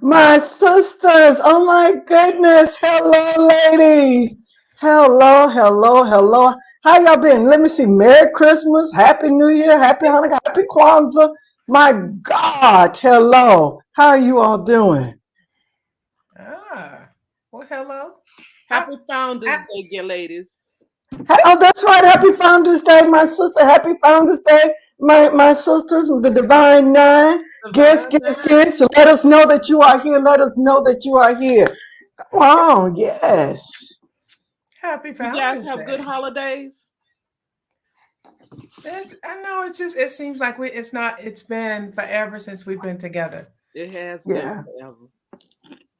My sisters, oh my goodness. Hello, ladies. Hello, hello, hello. How y'all been? Let me see. Merry Christmas, Happy New Year, Happy Hanukkah, Happy Kwanzaa. My God, hello. How are you all doing? Ah, well, hello. I, Happy Founders I, Day, dear ladies. Oh, that's right. Happy Founders Day, my sister. Happy Founders Day, my sisters, the Divine Nine. Guess, Divine guess, Nine. guess. Let us know that you are here. Let us know that you are here. Wow, yes. Happy You guys Founders have good Day. holidays? I know it seems like it's been forever since we've been together. It has been Yeah. forever.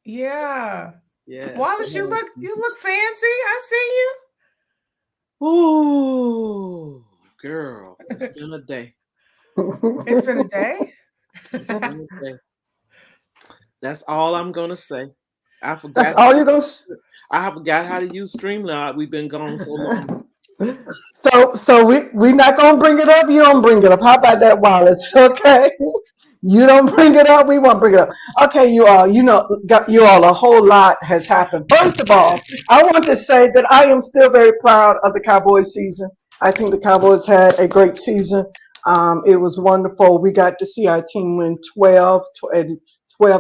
Yeah. Yes, it Wallace, you has look been. you look fancy. I see Ooh, girl, it's been a day. you. It's been a day. It's been a day. That's all I'm gonna say. I That's forgot. all you're gonna. I forgot how to use Streamlabs. We've been gone so long. So we not gonna bring it up. You don't bring it up. How about that, Wallace? Okay. You don't bring it up. We won't bring it up. Okay, you all. You all. A whole lot has happened. First of all, I want to say that I am still very proud of the Cowboys season. I think the Cowboys had a great season. It was wonderful. We got to see our team win 12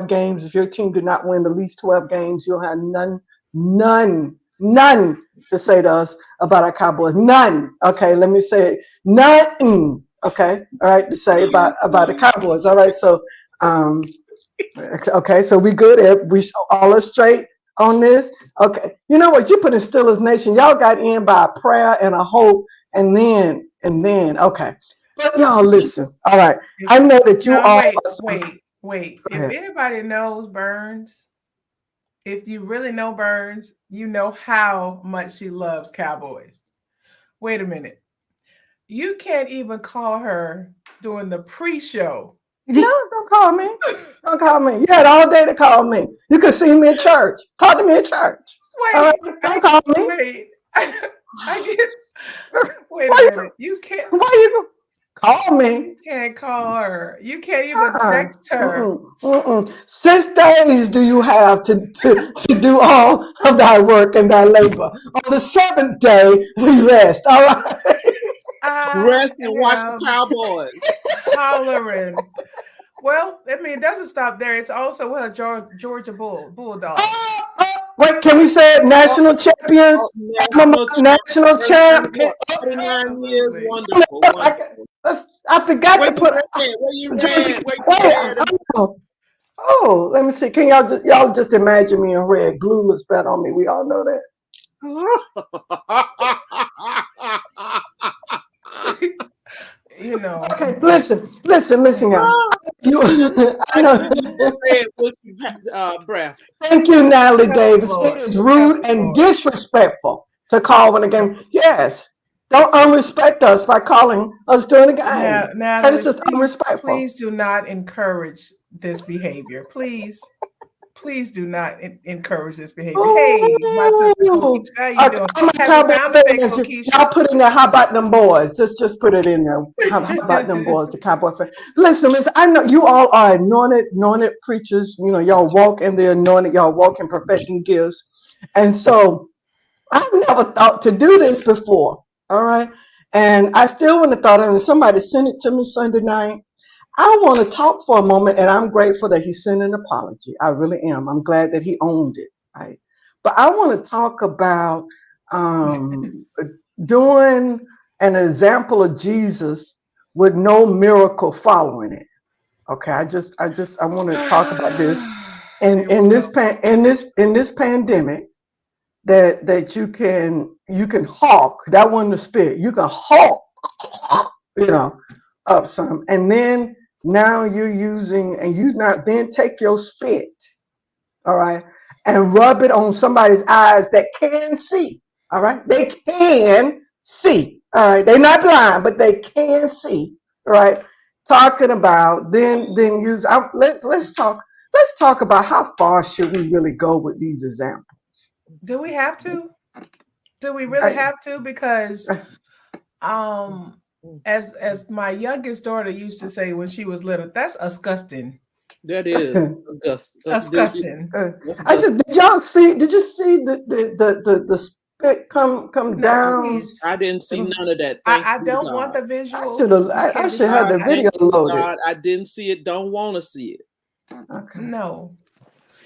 games. If your team did not win at least 12 games, you'll have none to say to us about our Cowboys. None. Okay, let me say it. None. Okay, all right, to say about the Cowboys. All right, so um, okay, so we good. We all are straight on this. Okay, you know what? You put in Steelers Nation. Y'all got in by a prayer and a hope, and then okay. But y'all listen. All right, If, I know that you now all. wait. Go If ahead. anybody knows Burns, if you really know Burns, you know how much she loves Cowboys. Wait a minute. You can't even call her during the pre-show. No, don't call me. Don't call me. You had all day to call me. You could see me at church. Talk to me at church. All Wait, right, don't call me. wait. I get. Wait a Why minute. you? You can't. Why you call me? You can't call her. You can't even Uh-uh. text her. Mm-mm. Mm-mm. 6 days do you have to do all of thy work and thy labor. On the seventh day, we rest. All right. I Rest and watch the am Cowboys. hollering. Well, I mean, it doesn't stop there. It's also a Georgia Bulldogs. Oh, oh, wait, can we say it? Oh, National champions? oh, national champ. National champ. 39 years, Absolutely. wonderful, wonderful. I forgot Where to you put read? Where you Georgia. read? Where you Wait, read? let me see. Can y'all just imagine me in red? Glue was spread on me. We all know that. You know, Okay, listen, y'all. You, I I know. give you a red whiskey breath. Thank you, Natalie help us, Davis. It Lord. is Help rude us, and Lord. disrespectful to call when a Help game. us. Yes, don't unrespect us by calling us during the Now, game. That is Natalie, just unrespectful. please do not encourage this behavior. Please do not encourage this behavior. Hey, my sister Ooh. Coquisha, how you doing? All my Happy Cowboy Founders Day, fans, Coquisha. y'all put in there. How about them boys? Just put it in there. How about them boys? The Cowboy fans. Listen. I know you all are anointed preachers. You know, y'all walk in the anointed. Y'all walk in prophetic gifts, and so I've never thought to do this before. All right, and I still wouldn't have thought of it. Somebody sent it to me Sunday night. I want to talk for a moment, and I'm grateful that he sent an apology. I really am. I'm glad that he owned it. Right? But I want to talk about um, doing an example of Jesus with no miracle following it. Okay, I want to talk about this. And Here we go. in this pandemic, that you can hawk. That wasn't the spirit. You can hawk, you know, up some, and then now you're using, and you not then take your spit, all right, and rub it on somebody's eyes that can see. All right, they can see. All right, they're not blind, but they can see. All right, talking about then use. Let's talk about how far should we really go with these examples. Do we have to? Do we really I, have to? Because um as my youngest daughter used to say when she was little, that's disgusting. That is Disgusting. Did y'all see? Did you see the spit come No, down? please. I didn't see none of that. I don't God. want the visual. I should have the video loaded. God, I didn't see it. Don't want to see it. Okay. No.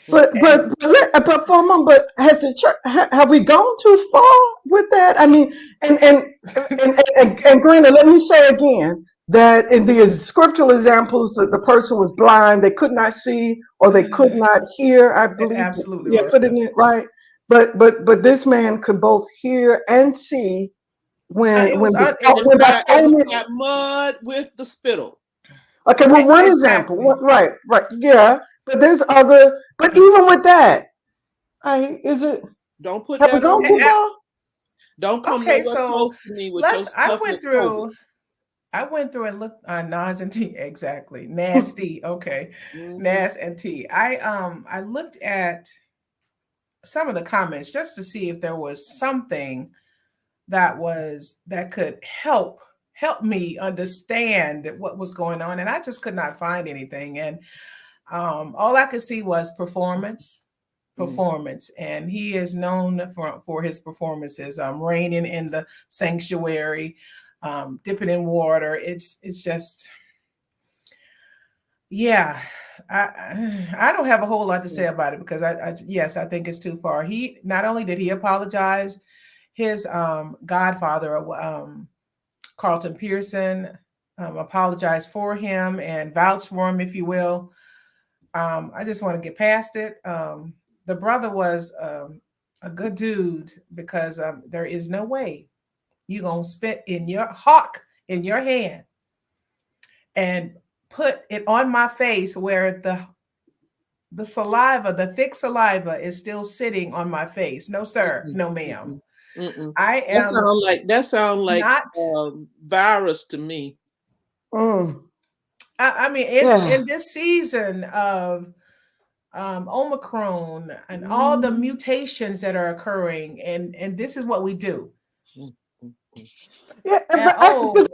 But for a moment, but has the church have we gone too far with that? I mean, and granted, let me say again that in the scriptural examples, that the person was blind, they could not see or they could not hear. I believe, absolutely, put it in right. But this man could both hear and see when it was got mud with the spittle. Okay, well, one example, right, yeah, but there's other, but even with that, Don't put have we that gone on too me. far? Don't come nowhere close to me with your stuff. I went through and looked Nas and T, exactly. Nasty, okay. Nas and T. I looked at some of the comments just to see if there was something that could help me understand what was going on, and I just could not find anything. And all I could see was performance, and he is known for his performances. Reigning in the sanctuary, dipping in water. It's just, yeah. I don't have a whole lot to say about it because I think it's too far. He not only did he apologize, his godfather, Carlton Pearson, apologized for him and vouched for him, if you will. I just want to get past it. The brother was a good dude because there is no way you're going to spit in your hawk in your hand and put it on my face where the saliva, the thick saliva is still sitting on my face. No, sir. No, ma'am. I am. That sound like not virus to me. I mean, in this season of Omicron and all the mutations that are occurring, and this is what we do. Yeah, but you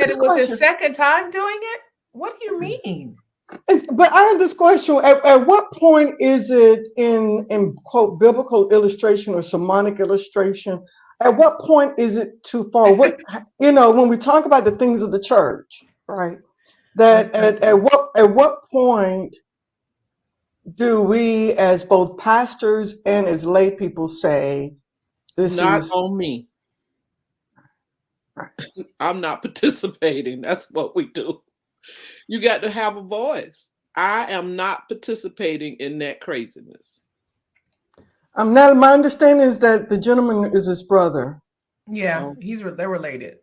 said it was his second time doing it? What do you mean? But I had this question: at what point is it in quote biblical illustration or sermonic illustration? At what point is it too far? What when we talk about the things of the church, right? That at what point do we, as both pastors and as lay people, say this not is on me? Right. I'm not participating. That's what we do. You got to have a voice. I am not participating in that craziness. My understanding is that the gentleman is his brother. Yeah, they're related.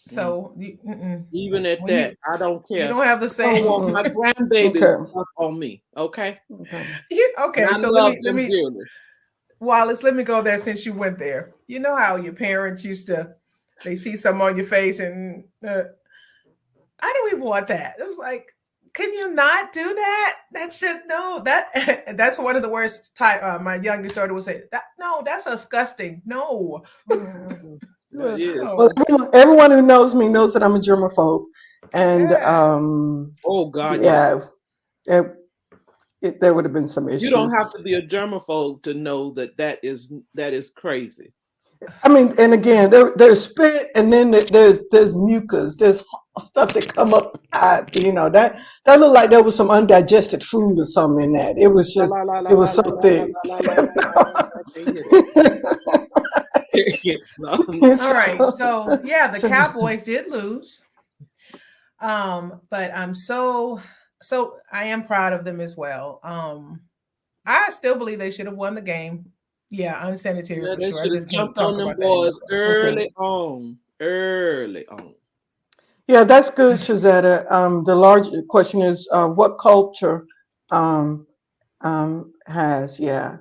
So even at that, I don't care. You don't have the same. I don't want my grandbabies stuck on me. Okay. Okay. So let me Wallace, let me go there since you went there. You know how your parents they see something on your face and I don't even want that. It was like, can you not do that? That's one of the worst type. My youngest daughter would say that. No, that's disgusting. No. Well, everyone who knows me knows that I'm a germaphobe, and oh God, yeah, there would have been some issues. You don't have to be a germaphobe to know that is crazy. I mean, and again, there's spit, and then there's mucus, there's stuff that come up. That looked like there was some undigested food or something in that. It was just it was so thick. All right, so yeah, the Cowboys did lose, but I'm so I am proud of them as well. I still believe they should have won the game. Yeah, unsanitary for sure. I just can't talk about boys early on. Yeah, that's good, Shazetta. The large question is what culture has, yeah.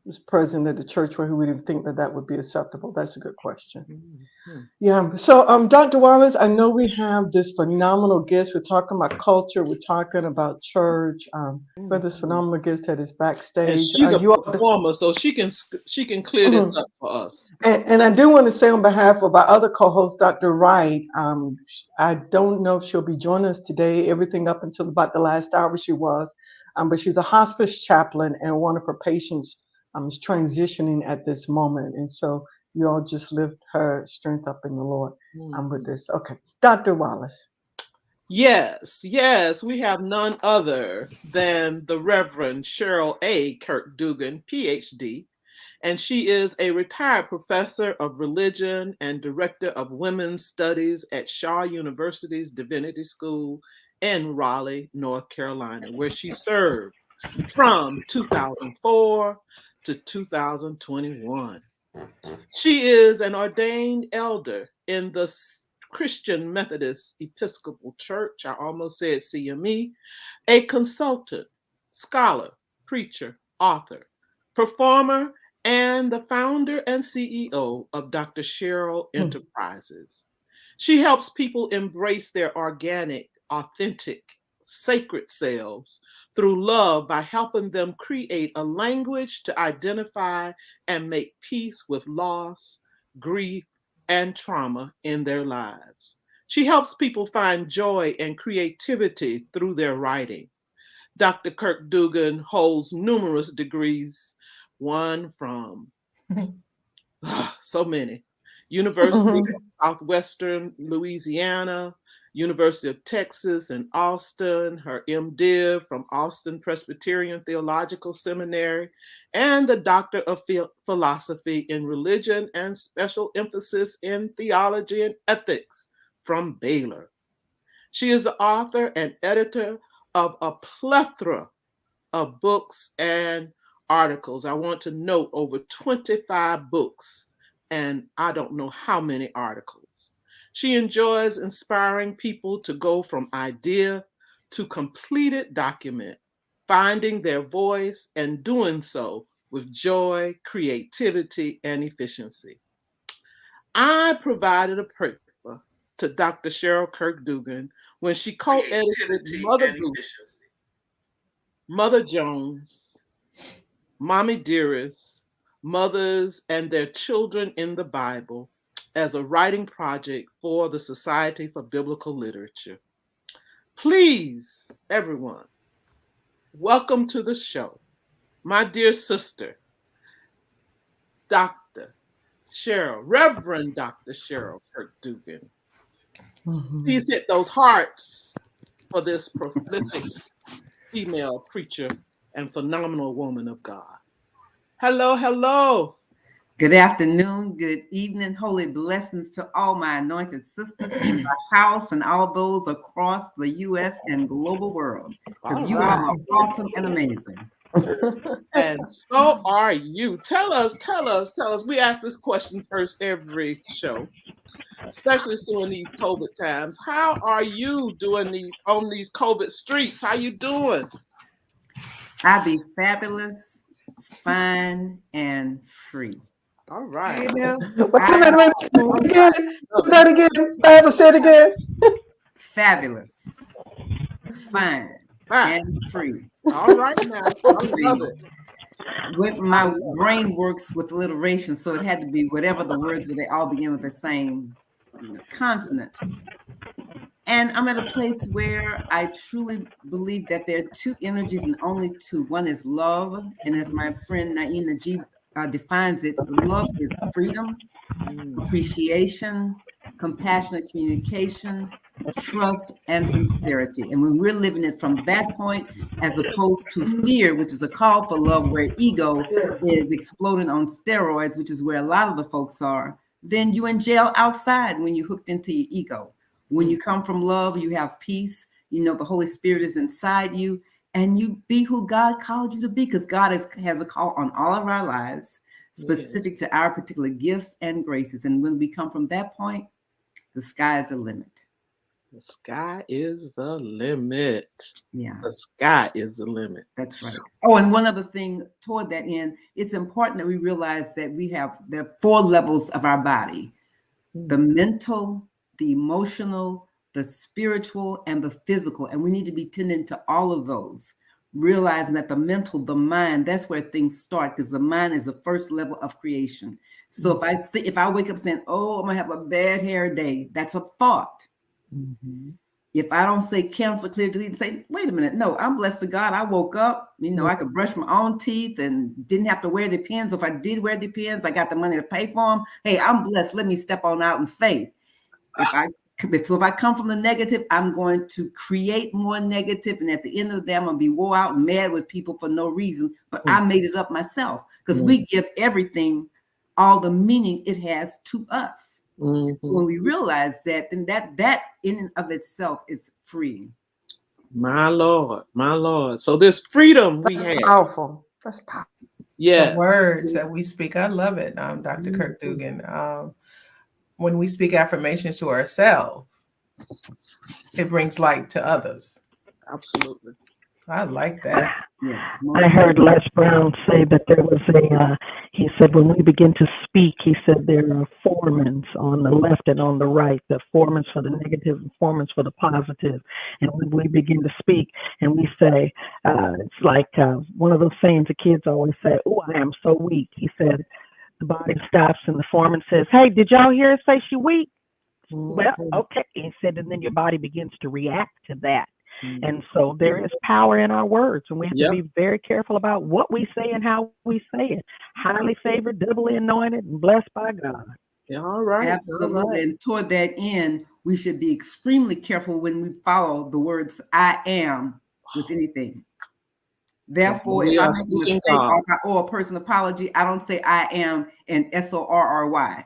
was present at the church where we didn't think that would be acceptable? That's a good question. Mm-hmm. Yeah. So, Dr. Wallace, I know we have this phenomenal guest. We're talking about culture. We're talking about church. We have this phenomenal guest that is And backstage. she's a You all, performer, so she can clear this Mhm. up for us. And I do want to say on behalf of our other co-host, Dr. Wright, I don't know if she'll be joining us today. Everything up until about the last hour she was, but she's a hospice chaplain, and one of her patients is transitioning at this moment. And so you all just lift her strength up in the Lord with this. Okay, Dr. Wallace. Yes, we have none other than the Reverend Cheryl A. Kirk-Duggan, PhD, and she is a retired professor of religion and director of women's studies at Shaw University's Divinity School in Raleigh, North Carolina, where she served from 2004 to 2021. She is an ordained elder in the Christian Methodist Episcopal Church. I almost said CME, a consultant, scholar, preacher, author, performer, and the founder and CEO of Dr. Cheryl Enterprises. She helps people embrace their organic, authentic, sacred selves through love by helping them create a language to identify and make peace with loss, grief, and trauma in their lives. She helps people find joy and creativity through their writing. Dr. Kirk-Duggan holds numerous degrees, one from so many. University of Southwestern Louisiana, University of Texas in Austin, her MDiv from Austin Presbyterian Theological Seminary, and the Doctor of Philosophy in Religion and special emphasis in theology and ethics from Baylor. She is the author and editor of a plethora of books and articles. I want to note over 25 books and I don't know how many articles. She enjoys inspiring people to go from idea to completed document, finding their voice and doing so with joy, creativity, and efficiency. I provided a paper to Dr. Cheryl Kirk-Duggan when she co-edited Mother Booth, Mother Jones, Mommy Dearest, Mothers and Their Children in the Bible as a writing project for the Society for Biblical Literature. Please, everyone, welcome to the show, my dear sister, Dr. Cheryl, Reverend Dr. Cheryl Kirk-Duggan. Please hit those hearts for this prolific female preacher and phenomenal woman of God. Hello, hello. Good afternoon, good evening, holy blessings to all my anointed sisters in the house and all those across the U.S. and global world, because you all are awesome and amazing. And so are you. Tell us. We ask this question first every show, especially during these COVID times. How are you doing on these COVID streets? How you doing? I be fabulous, fine, and free. All right. Wait a minute. Say that again. Bible said again. Fabulous, fine, and free. All right now. I love it. My brain works with alliteration, so it had to be whatever the words were. They all begin with the same consonant. And I'm at a place where I truly believe that there are two energies and only two. One is love. And as my friend Naeem Najib defines it, love is freedom, appreciation, compassionate communication, trust, and sincerity. And when we're living it from that point, as opposed to fear, which is a call for love, where ego is exploding on steroids, which is where a lot of the folks are, then you're in jail outside when you're hooked into your ego. When you come from love, you have peace. You know the Holy Spirit is inside you, and you be who God called you to be, because God has a call on all of our lives, specific to our particular gifts and graces. And when we come from that point, the sky is the limit. The sky is the limit. Yeah, The sky is the limit. that's right. Oh, and one other thing toward that end, it's important that we realize that there are 4 levels of our body: the mental, the emotional, the spiritual, and the physical. And we need to be tending to all of those, realizing that the mental, the mind, that's where things start, because the mind is the first level of creation. So if I wake up saying, oh, I'm gonna have a bad hair day, that's a thought. Mm-hmm. If I don't say cancel, clear, delete, and say, wait a minute, no, I'm blessed to God. I woke up, I could brush my own teeth and didn't have to wear the pins. If I did wear the pins, I got the money to pay for them. Hey, I'm blessed. Let me step on out in faith. If I come from the negative, I'm going to create more negative. And at the end of the day, I'm going to be wore out and mad with people for no reason. But I made it up myself, because we give everything all the meaning it has to us. Mm-hmm. When we realize that, then that in and of itself is freeing. My Lord. So this freedom we have. Powerful. That's powerful. Yeah. The words that we speak, I love it, Dr. Kirk-Duggan. When we speak affirmations to ourselves, it brings light to others. Absolutely. I like that. Yes. I heard Les Brown say that there was he said, when we begin to speak, he said there are formants on the left and on the right, the formants for the negative and formants for the positive. And when we begin to speak and we say, it's like one of those sayings the kids always say, oh, I am so weak. He said, the body stops and the foreman says, hey, did y'all hear her say she weak? Well, okay. He said, and then your body begins to react to that. And so there is power in our words, and we have to be very careful about what we say and how we say it. Highly favored, doubly anointed, and blessed by God. Yeah, all right. Absolutely. All right. And toward that end, we should be extremely careful when we follow the words I am with anything. Therefore, if I make a mistake or a person apology, I don't say I am and SORRY,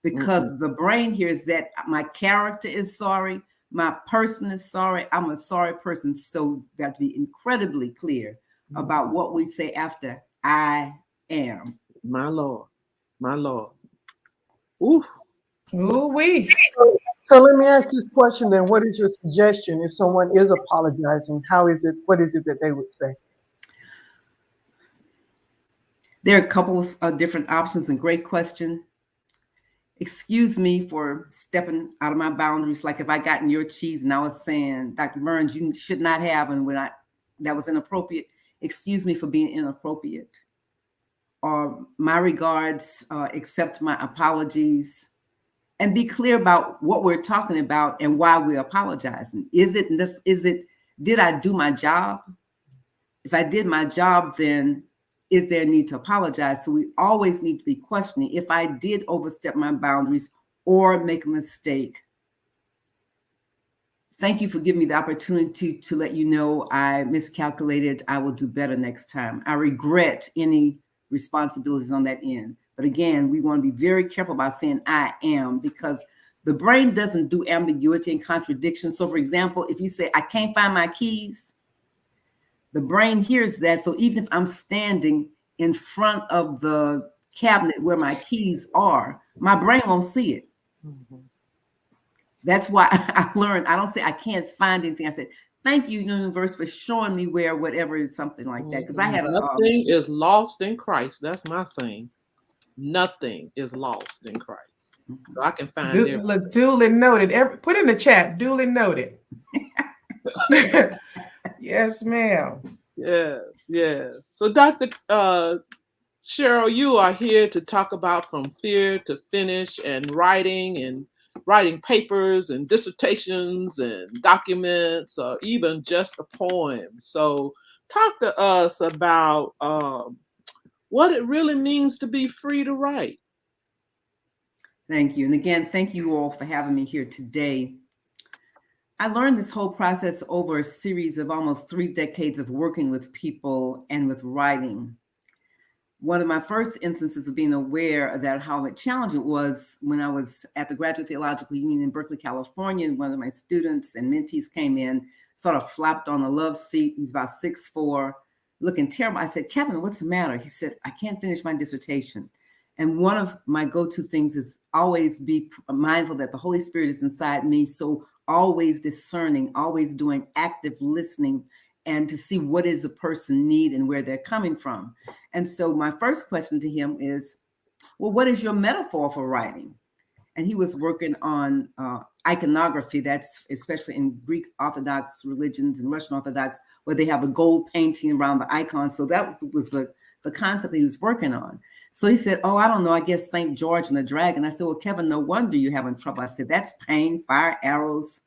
because the brain hears that my character is sorry. My person is sorry. I'm a sorry person. So we have to be incredibly clear about what we say after I am. My Lord. Ooh. Ooh-wee. So let me ask this question then. What is your suggestion if someone is apologizing? What is it that they would say? There are a couple of different options, and great question. Excuse me for stepping out of my boundaries. Like if I got in your cheese and I was saying, Dr. Burns, you should not have, and that was inappropriate. Excuse me for being inappropriate. Or my regards, accept my apologies, and be clear about what we're talking about and why we're apologizing. Did I do my job? If I did my job, then is there a need to apologize? So we always need to be questioning if I did overstep my boundaries or make a mistake. Thank you for giving me the opportunity to let you know I miscalculated. I will do better next time. I regret any responsibilities on that end. But again, we want to be very careful about saying I am, because the brain doesn't do ambiguity and contradiction. So for example, if you say, I can't find my keys, the brain hears that. So even if I'm standing in front of the cabinet where my keys are, my brain won't see it. That's why I learned, I don't say I can't find anything. I said, thank you, universe, for showing me where whatever is, something like that. Because I had nothing is lost in Christ. That's my saying. Nothing is lost in Christ. So I can find it. Look, duly noted. Put in the chat, duly noted. Yes, ma'am. Yes. So Dr. Cheryl, you are here to talk about from fear to finish, and writing papers and dissertations and documents, or even just a poem. So talk to us about what it really means to be free to write. Thank you. And again, thank you all for having me here today. I learned this whole process over a series of almost 3 decades of working with people and with writing. One of my first instances of being aware of that, how challenging it was, when I was at the Graduate Theological Union in Berkeley, California, and one of my students and mentees came in, sort of flopped on a love seat. He's about 6'4", looking terrible. I said, Kevin, what's the matter? He said, I can't finish my dissertation. And one of my go-to things is always be mindful that the Holy Spirit is inside me. So always discerning, always doing active listening, and to see what is the person need and where they're coming from. And so my first question to him is, well, what is your metaphor for writing? And he was working on iconography. That's especially in Greek Orthodox religions and Russian Orthodox, where they have a gold painting around the icon. So that was the concept he was working on. So he said, oh, I don't know, I guess St. George and the dragon. I said, well, Kevin, no wonder you're having trouble. I said, that's pain, fire, arrows.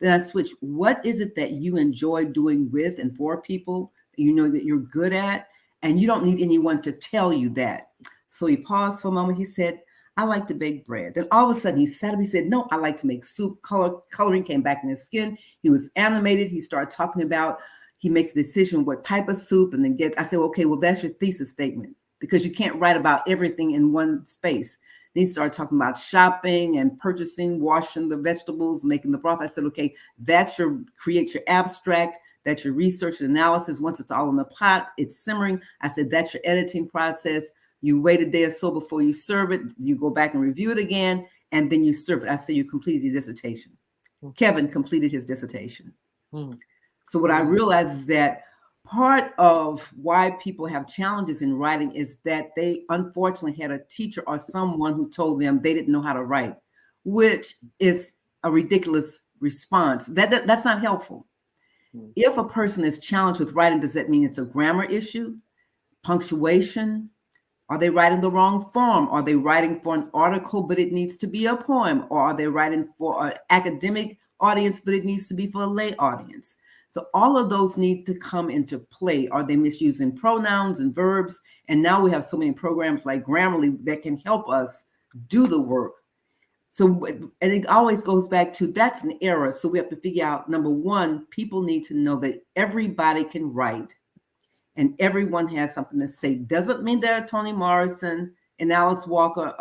Then I switched, what is it that you enjoy doing with and for people, you know, that you're good at? And you don't need anyone to tell you that. So he paused for a moment. He said, I like to bake bread. Then all of a sudden he sat up, he said, no, I like to make soup. Coloring came back in his skin. He was animated. He started talking about, he makes a decision what type of soup and then I said, okay, well, that's your thesis statement, because you can't write about everything in one space. Then he started talking about shopping and purchasing, washing the vegetables, making the broth. I said, okay, create your abstract, that's your research and analysis. Once it's all in the pot, it's simmering. I said, that's your editing process. You wait a day or so before you serve it. You go back and review it again, and then you serve it. I say you completed your dissertation. Kevin completed his dissertation. So what I realized is that part of why people have challenges in writing is that they unfortunately had a teacher or someone who told them they didn't know how to write, which is a ridiculous response. That's not helpful. If a person is challenged with writing, does that mean it's a grammar issue, punctuation? Are they writing the wrong form? Are they writing for an article, but it needs to be a poem? Or are they writing for an academic audience, but it needs to be for a lay audience? So all of those need to come into play. Are they misusing pronouns and verbs? And now we have so many programs like Grammarly that can help us do the work. So, and it always goes back to, that's an error. So we have to figure out, number one, people need to know that everybody can write and everyone has something to say. Doesn't mean they're Toni Morrison and Alice Walker,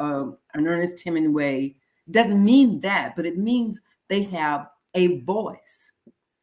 and Ernest Hemingway. Doesn't mean that, but it means they have a voice.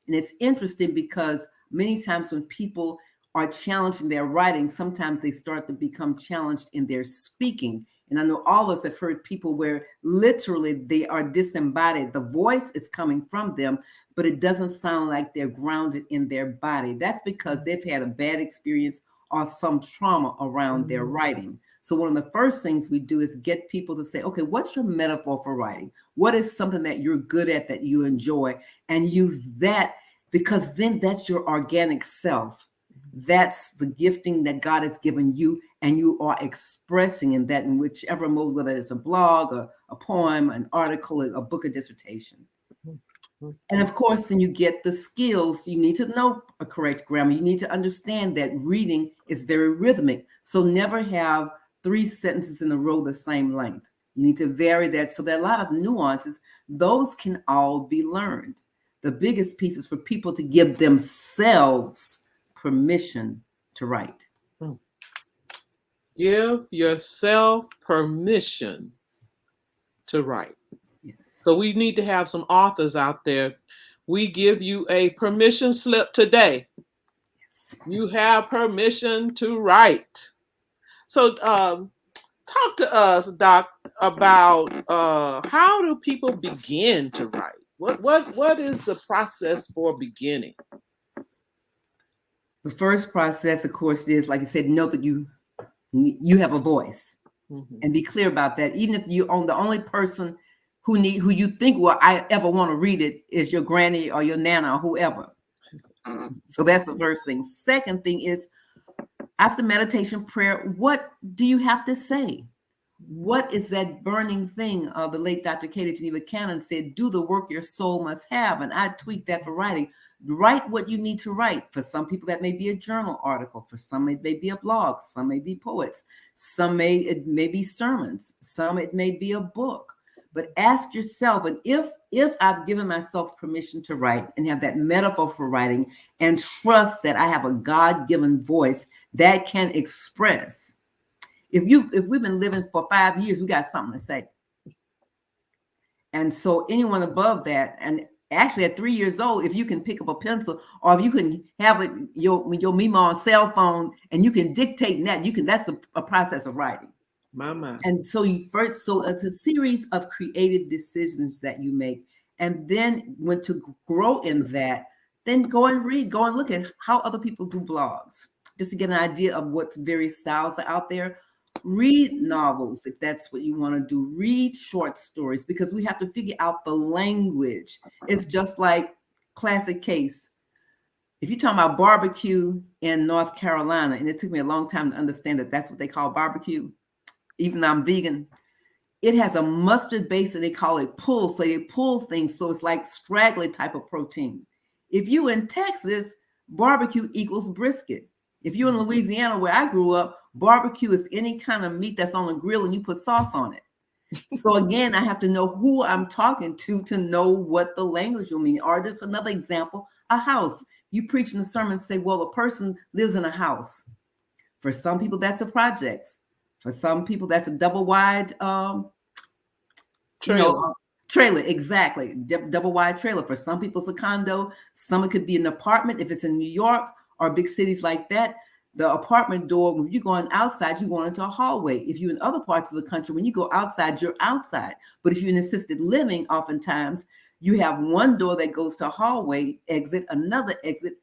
And it's interesting because many times when people are challenged in their writing, sometimes they start to become challenged in their speaking. And I know all of us have heard people where literally they are disembodied. The voice is coming from them, but it doesn't sound like they're grounded in their body. That's because they've had a bad experience or some trauma around their writing. So one of the first things we do is get people to say, okay, what's your metaphor for writing? What is something that you're good at, that you enjoy? And use that, because then that's your organic self. That's the gifting that God has given you, and you are expressing in that in whichever mode, whether it's a blog, a poem, an article, a book, a dissertation. And of course, then you get the skills. You need to know a correct grammar. You need to understand that reading is very rhythmic. So never have 3 sentences in a row the same length. You need to vary that. So there are a lot of nuances. Those can all be learned. The biggest piece is for people to give themselves permission to write. Give yourself permission to write. Yes. So we need to have some authors out there. We give you a permission slip today. Yes. You have permission to write. So talk to us, Doc, about how do people begin to write? What is the process for beginning? The first process, of course, is, like you said, know that you have a voice, and be clear about that. Even if you own the only person who you think I ever want to read it is your granny or your nana or whoever. So that's the first thing. Second thing is, after meditation, prayer, what do you have to say? What is that burning thing? The late Dr. Katie Geneva Cannon said, do the work your soul must have. And I tweak that for writing. Write what you need to write. For some people, that may be a journal article. For some, it may be a blog. Some may be poets. It may be sermons. Some, it may be a book. But ask yourself, and if I've given myself permission to write and have that metaphor for writing, and trust that I have a God-given voice that can express. If we've been living for 5 years, we got something to say. And so anyone above that, and actually at 3 years old, if you can pick up a pencil, or if you can have it, your Mima cell phone, and you can dictate that, that's a process of writing. My. And so so it's a series of creative decisions that you make. And then when to grow in that, then go and read, go and look at how other people do blogs, just to get an idea of what various styles are out there. Read novels if that's what you want to do. Read short stories, because we have to figure out the language. It's just like classic case. If you're talking about barbecue in North Carolina, and it took me a long time to understand that that's what they call barbecue, even though I'm vegan, it has a mustard base and they call it pull. So they pull things. So it's like straggly type of protein. If you in Texas, barbecue equals brisket. If you're in Louisiana, where I grew up, barbecue is any kind of meat that's on a grill and you put sauce on it. So again, I have to know who I'm talking to know what the language will mean. Or just another example, a house. You preach in a sermon and say, well, a person lives in a house. For some people, that's a project. For some people, that's a double wide, trailer. Exactly. Double wide trailer. For some people, it's a condo. Some it could be an apartment. If it's in New York or big cities like that, the apartment door, when you're going outside, you're going into a hallway. If you're in other parts of the country, when you go outside, you're outside. But if you're in assisted living, oftentimes you have one door that goes to a hallway exit, another exit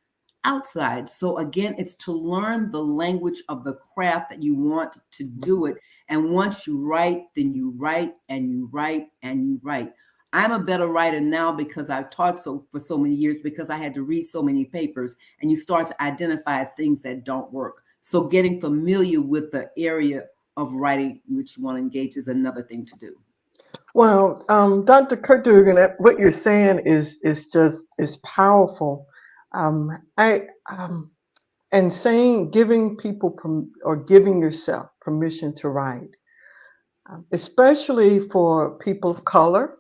outside. So again, it's to learn the language of the craft that you want to do it. And once you write, then you write and you write and you write. I'm a better writer now because I've taught for so many years, because I had to read so many papers, and you start to identify things that don't work. So getting familiar with the area of writing which you want to engage is another thing to do. Well, Dr. Kirk-Duggan, what you're saying is powerful. And saying, giving people or giving yourself permission to write, especially for people of color,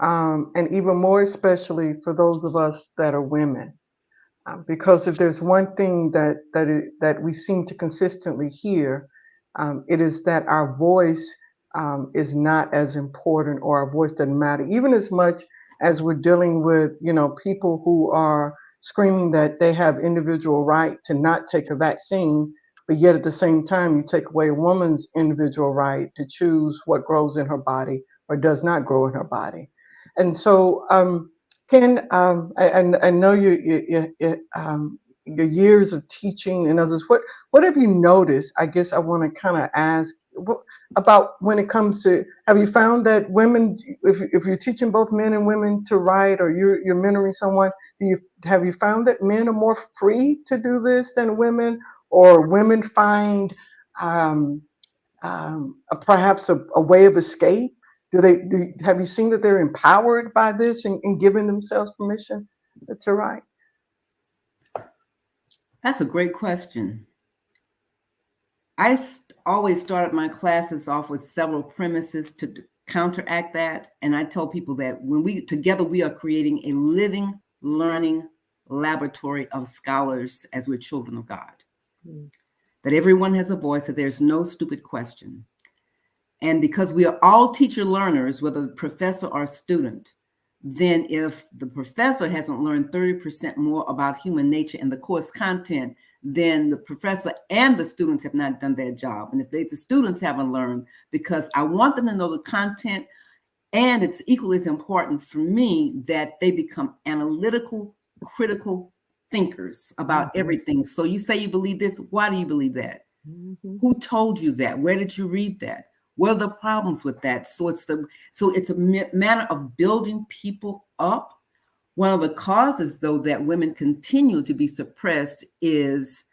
and even more especially for those of us that are women, because if there's one thing that we seem to consistently hear, it is that our voice is not as important, or our voice doesn't matter, even as much as we're dealing with, people who are screaming that they have individual right to not take a vaccine, but yet at the same time you take away a woman's individual right to choose what grows in her body or does not grow in her body. And so, Ken, I know your years of teaching and others. What have you noticed? I guess I want to kind of ask about when it comes to. Have you found that women, if you're teaching both men and women to write, or you're mentoring someone, have you found that men are more free to do this than women, or women find perhaps a way of escape? Have you seen that they're empowered by this and giving themselves permission to write? That's a great question. I always started my classes off with several premises to counteract that. And I tell people that when we are creating a living, learning laboratory of scholars as we're children of God. That everyone has a voice, that there's no stupid question. And because we are all teacher learners, whether the professor or student, then if the professor hasn't learned 30% more about human nature and the course content, then the professor and the students have not done their job. And if the students haven't learned, because I want them to know the content, and it's equally as important for me that they become analytical, critical thinkers about everything. So you say you believe this, why do you believe that? Who told you that? Where did you read that? What are the problems with that? So it's a manner of building people up. One of the causes, though, that women continue to be suppressed is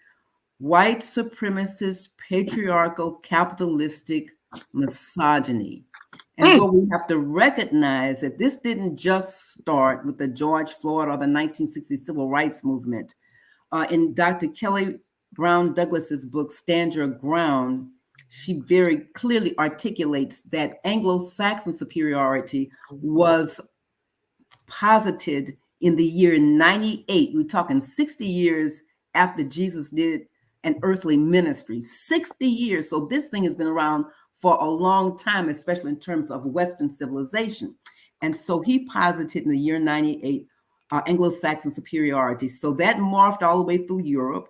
white supremacist, patriarchal, capitalistic misogyny. And what we have to recognize that this didn't just start with the George Floyd or the 1960 civil rights movement. In Dr. Kelly Brown Douglas's book, Stand Your Ground, she very clearly articulates that Anglo-Saxon superiority was posited in the year 98. We're talking 60 years after Jesus did an earthly ministry, 60 years. So this thing has been around for a long time, especially in terms of Western civilization. And so he posited in the year 98 Anglo-Saxon superiority. So that morphed all the way through Europe.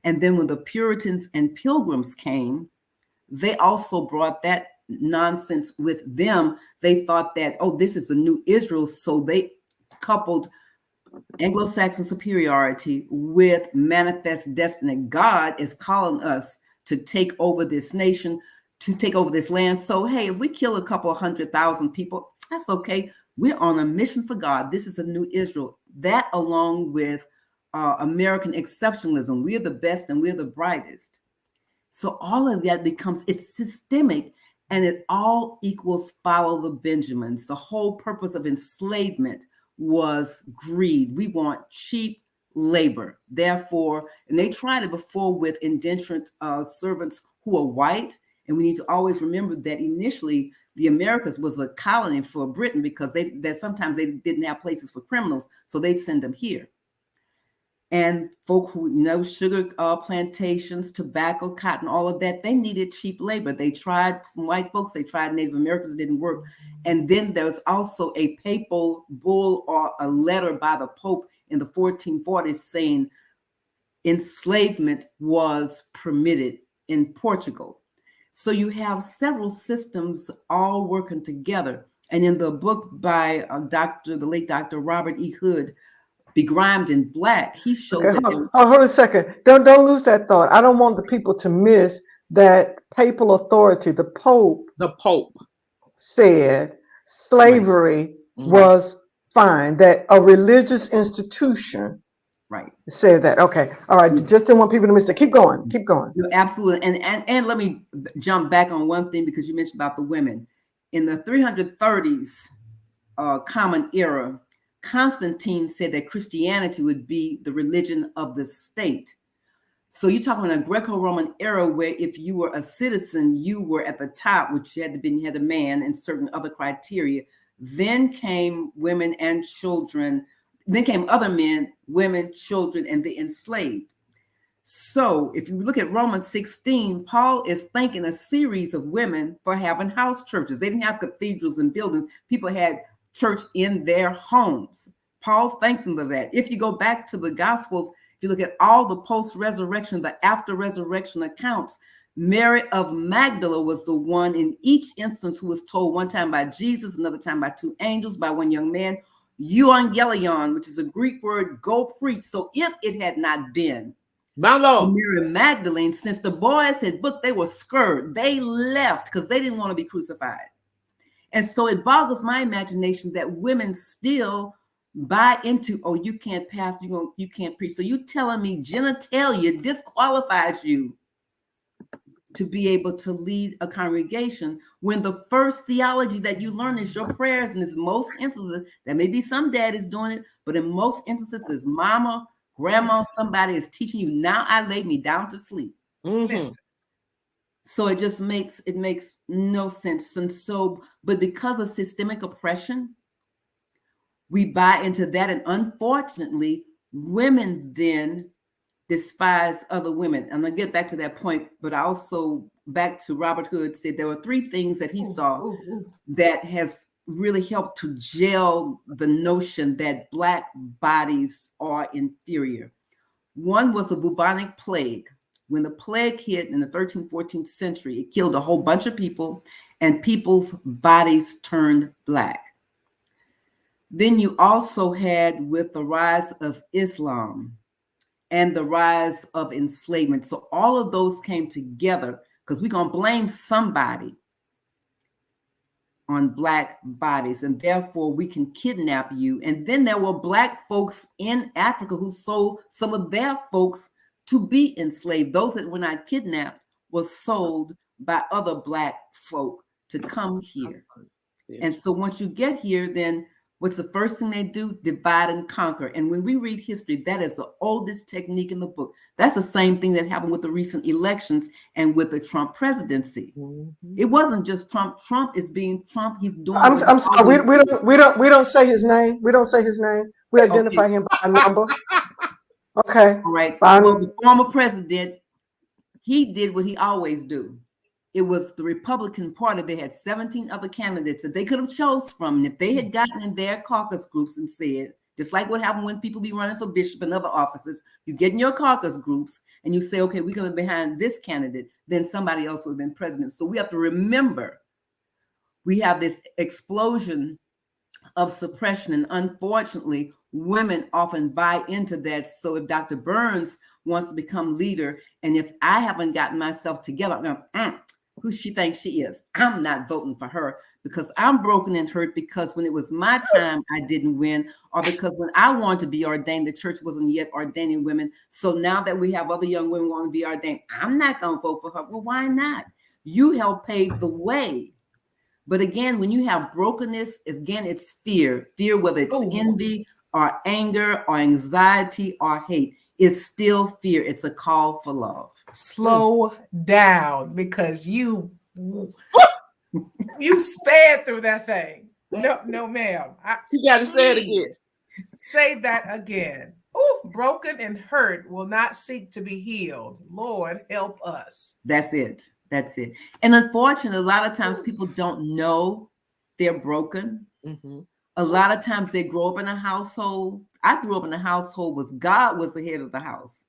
And then when the Puritans and Pilgrims came, they also brought that nonsense with them. They thought that, oh, this is a new Israel. So they coupled Anglo-Saxon superiority with manifest destiny. God is calling us to take over this nation, to take over this land. So, hey, if we kill a couple 100,000 people, that's okay. We're on a mission for God. This is a new Israel. That, along with American exceptionalism, we're the best and we're the brightest. So all of that becomes, it's systemic, and it all equals follow the Benjamins. The whole purpose of enslavement was greed. We want cheap labor. Therefore, and they tried it before with indentured servants who are white. And we need to always remember that initially the Americas was a colony for Britain, because that sometimes they didn't have places for criminals, so they'd send them here. And folk who know sugar plantations, tobacco, cotton, all of that, they needed cheap labor. They tried, some white folks, they tried Native Americans, didn't work. And then there was also a papal bull or a letter by the Pope in the 1440s saying enslavement was permitted in Portugal. So you have several systems all working together. And in the book by the late Dr. Robert E. Hood, Begrimed in Black, he shows Okay, that hold a second. Don't lose that thought. I don't want the people to miss that papal authority. The Pope said slavery was fine, that a religious institution said that. Okay, all right. Just didn't want people to miss it. Keep going. Absolutely. And let me jump back on one thing, because you mentioned about the women. In the 330s Common Era, Constantine said that Christianity would be the religion of the state. So you're talking about a Greco-Roman era where if you were a citizen, you were at the top, which you had a man and certain other criteria. Then came women and children. Then came other men, women, children, and the enslaved. So if you look at Romans 16, Paul is thanking a series of women for having house churches. They didn't have cathedrals and buildings. People had church in their homes. Paul thanks them for that. If you go back to the Gospels, if you look at all the post-resurrection, the after-resurrection accounts, Mary of Magdala was the one in each instance who was told, one time by Jesus, another time by two angels, by one young man, euangelion, which is a Greek word, go preach. So if it had not been Mary Magdalene, since the boys had booked, they were scared. They left because they didn't want to be crucified. And so it boggles my imagination that women still buy into, oh, you can't pass, you can't preach. So you telling me genitalia disqualifies you to be able to lead a congregation, when the first theology that you learn is your prayers. And in most instances, there may be some daddies doing it, but in most instances, mama, grandma, somebody is teaching you, now I lay me down to sleep. So it makes no sense. And so, but because of systemic oppression, we buy into that. And unfortunately, women then despise other women. I'm going to get back to that point, but also back to Robert Hood said there were three things that he saw that has really helped to gel the notion that Black bodies are inferior. One was the bubonic plague. When the plague hit in the 13th, 14th century, it killed a whole bunch of people, and people's bodies turned Black. Then you also had, with the rise of Islam and the rise of enslavement. So all of those came together, because we're going to blame somebody on Black bodies, and therefore we can kidnap you. And then there were Black folks in Africa who sold some of their folks to be enslaved. Those that were not kidnapped were sold by other Black folk to come here. And so once you get here, then what's the first thing they do? Divide and conquer. And when we read history, that is the oldest technique in the book. That's the same thing that happened with the recent elections and with the Trump presidency. It wasn't just Trump. Trump is being Trump. He's doing. I'm sorry. We don't say his name. We don't say his name. We identify him by a number. Okay. All right. Well, the former president, he did what he always do. It was the Republican Party. They had 17 other candidates that they could have chose from. And if they had gotten in their caucus groups and said, Just like what happened when people be running for bishop and other offices. You get in your caucus groups and you say, okay, we're going to be behind this candidate, then somebody else would have been president. So we have to remember we have this explosion of suppression. And unfortunately, women often buy into that. So if Dr. Burns wants to become leader, and if I haven't gotten myself together, who she thinks she is, I'm not voting for her because I'm broken and hurt because when it was my time, I didn't win, or because when I wanted to be ordained, the church wasn't yet ordaining women. So now that we have other young women want to be ordained, I'm not going to vote for her. Well, why not? You helped pave the way. But again, when you have brokenness, again, it's fear. Fear, whether it's envy or anger or anxiety or hate, is still fear. It's a call for love. Slow down, because you sped through that thing. No, ma'am. You got to say it again. Say that again. Oh, broken and hurt will not seek to be healed. Lord, help us. That's it. That's it. And unfortunately, a lot of times people don't know they're broken. Mm-hmm. A lot of times they grow up in a household. I grew up in a household where God was the head of the house.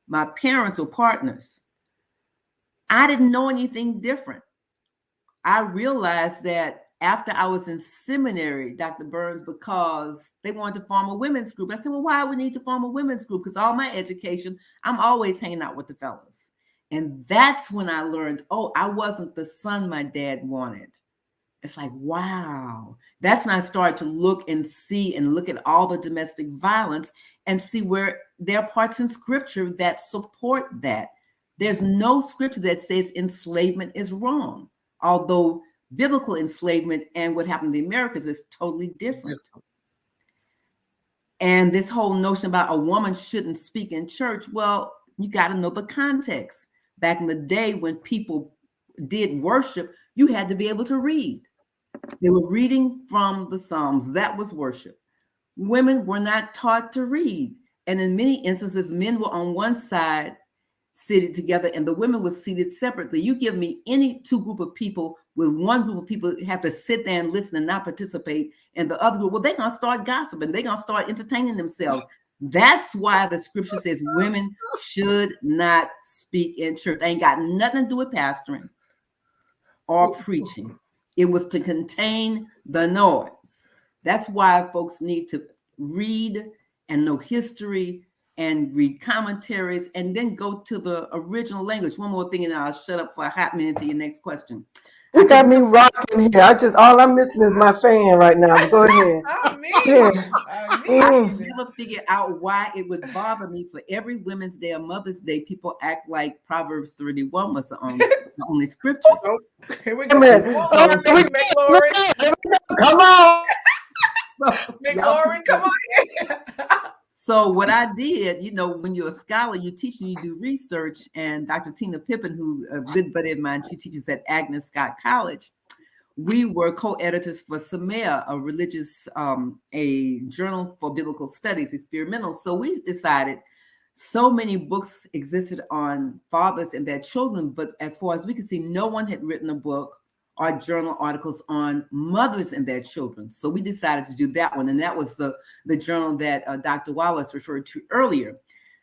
My parents were partners. I didn't know anything different. I realized that after I was in seminary, Dr. Burns, because they wanted to form a women's group. I said, well, why would we need to form a women's group? Because all my education, I'm always hanging out with the fellas. And that's when I learned, I wasn't the son my dad wanted. It's like, wow. That's when I started to look and see and look at all the domestic violence and see where there are parts in scripture that support that. There's no scripture that says enslavement is wrong, although biblical enslavement and what happened in the Americas is totally different. And this whole notion about a woman shouldn't speak in church, well, you got to know the context. Back in the day when people did worship, you had to be able to read. They were reading from the Psalms. That was worship. Women were not taught to read. And in many instances, men were on one side seated together and the women were seated separately. You give me any two group of people with one group of people have to sit there and listen and not participate. And the other group, well, they're going to start gossiping. They're going to start entertaining themselves. That's why the scripture says women should not speak in church. They ain't got nothing to do with pastoring or preaching. It was to contain the noise. That's why folks need to read and know history and read commentaries and then go to the original language. One more thing and I'll shut up for a hot minute to your next question. You got me rocking here. All I'm missing is my fan right now. Go ahead. I never figured out why it would bother me for every Women's Day or Mother's Day, people act like Proverbs 31 was the only scripture. Here we go. Come on. McLaurin, come on. So what I did, when you're a scholar, you teach and you do research. And Dr. Tina Pippin, who a good buddy of mine, she teaches at Agnes Scott College. We were co-editors for Samea, a religious, a journal for biblical studies, experimental. So we decided so many books existed on fathers and their children, but as far as we could see, no one had written a book or journal articles on mothers and their children. So we decided to do that one. And that was the journal that Dr. Wallace referred to earlier.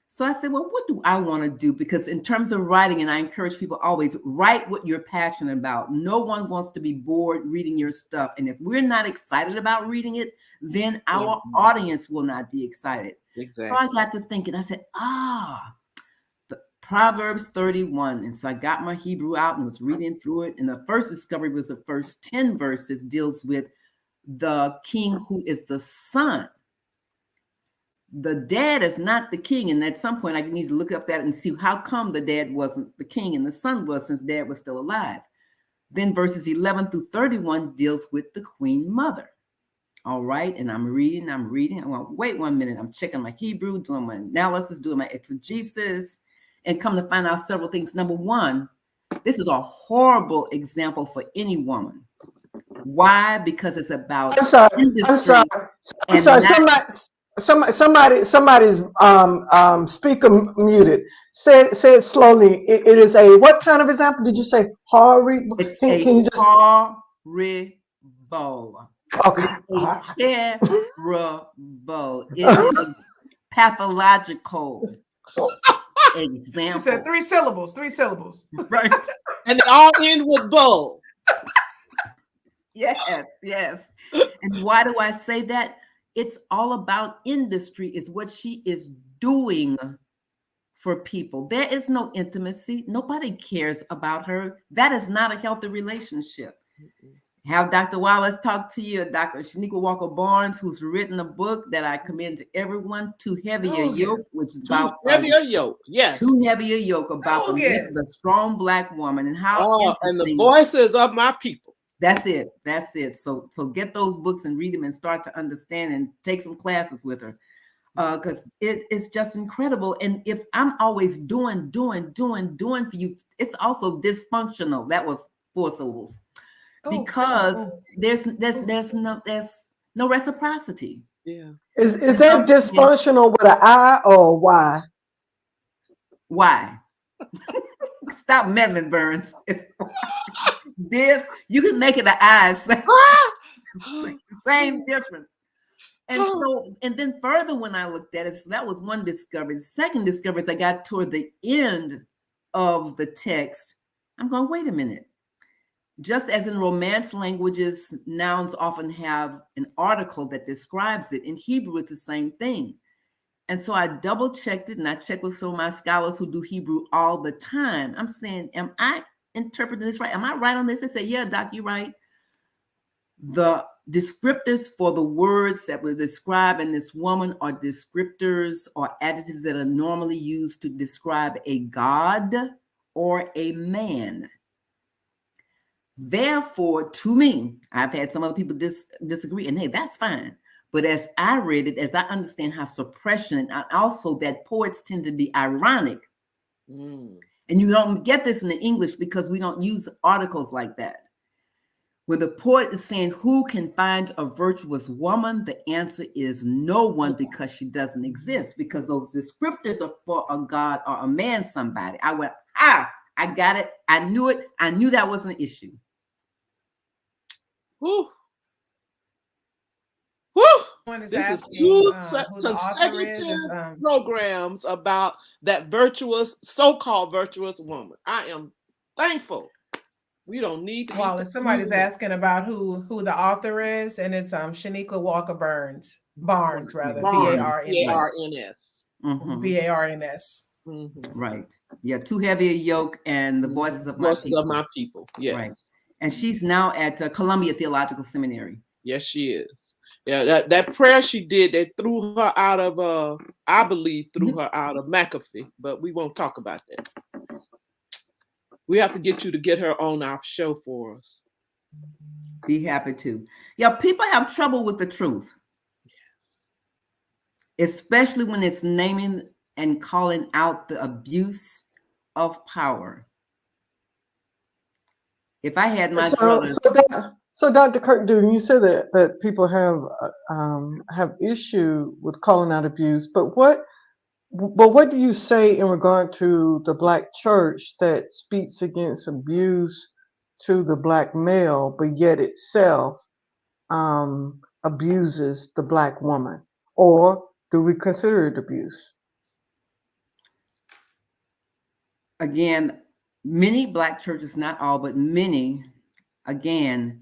So I said, well, what do I want to do? Because in terms of writing, and I encourage people always write what you're passionate about. No one wants to be bored reading your stuff. And if we're not excited about reading it, then our audience will not be excited. Exactly. So I got to thinking, I said, Proverbs 31. And so I got my Hebrew out and was reading through it. And the first discovery was the first 10 verses deals with the king who is the son. The dad is not the king. And at some point I need to look up that and see how come the dad wasn't the king and the son was, since dad was still alive. Then verses 11 through 31 deals with the queen mother. All right. And I'm reading. I want to wait 1 minute. I'm checking my Hebrew, doing my analysis, doing my exegesis. And come to find out several things. Number one, this is a horrible example for any woman. Why? Because it's about industry. I'm sorry. Somebody's speaker muted. Say it slowly. It is a what kind of example did you say? It's horrible. Okay. It's terrible. It is pathological example. She said 3 syllables, 3 syllables. Right. And they all end with bull. Yes, yes. And why do I say that? It's all about industry, is what she is doing for people. There is no intimacy. Nobody cares about her. That is not a healthy relationship. Have Dr. Wallace talk to you, Dr. Shaniqua Walker Barnes, who's written a book that I commend to everyone, Too Heavy a Yoke, which is about Too Heavy a Yoke, yes. Too Heavy a Yoke, about the strong Black woman and how and the voices of my people. That's it. That's it. So get those books and read them and start to understand and take some classes with her. Because it's just incredible. And if I'm always doing for you, it's also dysfunctional. That was 4 syllables. Because there's no reciprocity. Yeah. Is that dysfunctional with an I or Y? Why? Stop meddling, Burns. It's this, you can make it an I. Same difference. And then further, when I looked at it, so that was one discovery. The second discovery is I got toward the end of the text. I'm going, wait a minute. Just as in Romance languages, nouns often have an article that describes it. In Hebrew, it's the same thing. And so I double checked it, and I checked with some of my scholars who do Hebrew all the time. I'm saying, am I interpreting this right? Am I right on this? They say, yeah, Doc, you're right. The descriptors for the words that were described in this woman are descriptors or adjectives that are normally used to describe a god or a man. Therefore, to me, I've had some other people disagree, and hey, that's fine. But as I read it, as I understand how suppression, and also that poets tend to be ironic, and you don't get this in the English because we don't use articles like that. When the poet is saying, who can find a virtuous woman? The answer is no one, because she doesn't exist, because those descriptors are for a god or a man, somebody. I went, I got it. I knew it. I knew that was an issue. Woo. Woo. This is 2 consecutive programs about that virtuous, so-called virtuous woman. I am thankful. We don't need to. Well, if somebody's asking about who the author is, and it's Shaniqua Walker Barnes, rather, B-A-R-N-S. B-A-R-N-S. Right. Yeah, Too Heavy a Yoke and the Voices of My People. Yes. Right. And she's now at Columbia Theological Seminary. Yes, she is. Yeah, that prayer she did, they threw her out of I believe threw her out of McAfee, but we won't talk about that. We have to get her on our show for us. Be happy to. Yeah, people have trouble with the truth. Yes. Especially when it's naming and calling out the abuse of power. If I had my So Dr. Kirk-Duggan, you said that people have issue with calling out abuse, but what do you say in regard to the Black church that speaks against abuse to the Black male, but yet itself abuses the Black woman? Or do we consider it abuse? Again, many Black churches, not all, but many, again,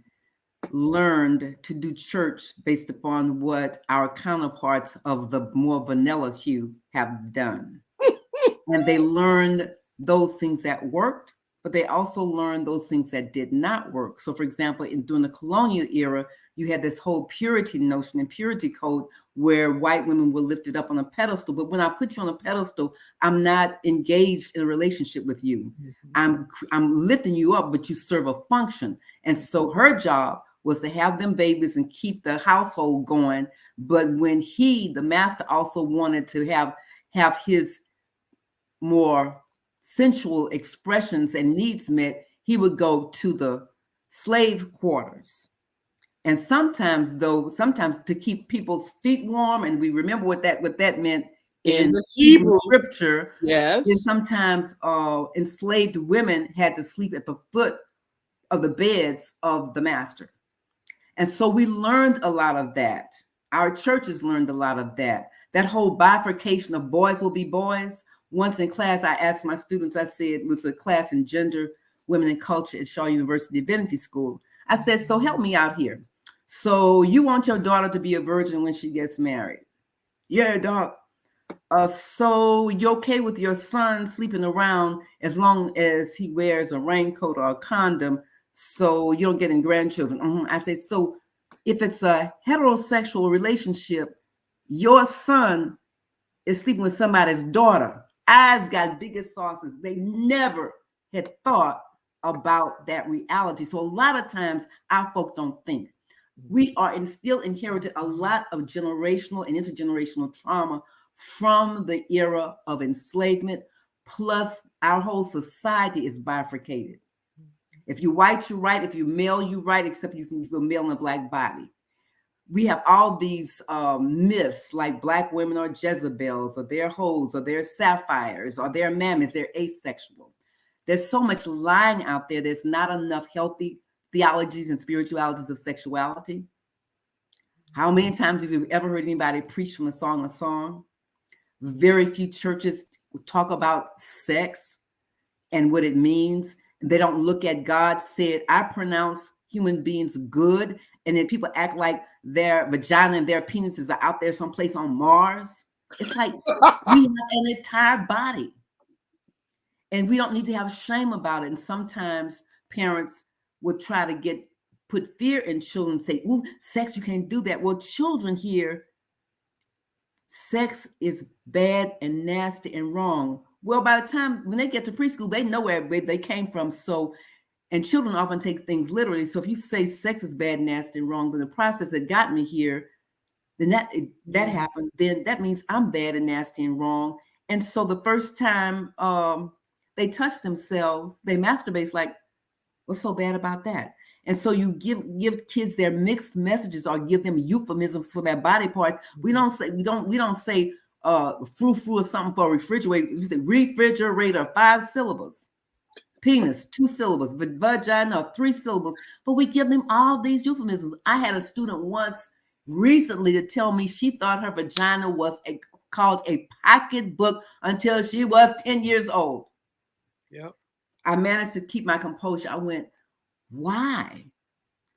learned to do church based upon what our counterparts of the more vanilla hue have done. And they learned those things that worked, but they also learned those things that did not work. So for example, during the colonial era, you had this whole purity notion and purity code where white women were lifted up on a pedestal. But when I put you on a pedestal, I'm not engaged in a relationship with you. I'm lifting you up, but you serve a function. And so her job was to have them babies and keep the household going. But when the master also wanted to have his more sensual expressions and needs met, he would go to the slave quarters. And sometimes to keep people's feet warm, and we remember what that meant in Hebrew scripture. Yes. And sometimes enslaved women had to sleep at the foot of the beds of the master. And so we learned a lot of that. Our churches learned a lot of that. That whole bifurcation of boys will be boys. Once in class, I asked my students, I said, it was a class in gender, women, and culture at Shaw University Divinity School. I said, so help me out here. So you want your daughter to be a virgin when she gets married? Yeah, doc. So you okay with your son sleeping around as long as he wears a raincoat or a condom so you don't get in grandchildren? I say, so if it's a heterosexual relationship, your son is sleeping with somebody's daughter. Eyes got biggest saucers. They never had thought about that reality. So a lot of times our folks don't think. We are still inherited a lot of generational and intergenerational trauma from the era of enslavement. Plus, our whole society is bifurcated. If you're white, you're right. If you're male, you're right, except if you're male in a black body. We have all these myths like black women are Jezebels, or they're hoes, or they're sapphires, or they're mammies, they're asexual. There's so much lying out there. There's not enough healthy theologies and spiritualities of sexuality. How many times have you ever heard anybody preach from a song? Very few churches talk about sex and what it means. They don't look at God said, I pronounce human beings good. And then people act like their vagina and their penises are out there someplace on Mars. It's like we have an entire body. And we don't need to have shame about it. And sometimes parents would try to put fear in children and say, oh, sex, you can't do that. Well, children here, sex is bad and nasty and wrong. Well, by the time when they get to preschool, they know where they came from. So, and children often take things literally. So if you say sex is bad, nasty, and wrong, then the process that got me here, then that happened, then that means I'm bad and nasty and wrong. And so the first time they touch themselves, they masturbate, it's like, what's so bad about that? And so you give kids their mixed messages or give them euphemisms for their body part. We don't say frou-frou or something for refrigerator. We say refrigerator, 5 syllables. Penis, 2 syllables. Vagina, 3 syllables. But we give them all these euphemisms. I had a student once recently to tell me she thought her vagina was called a pocketbook until she was 10 years old. Yep. I managed to keep my composure. I went, why?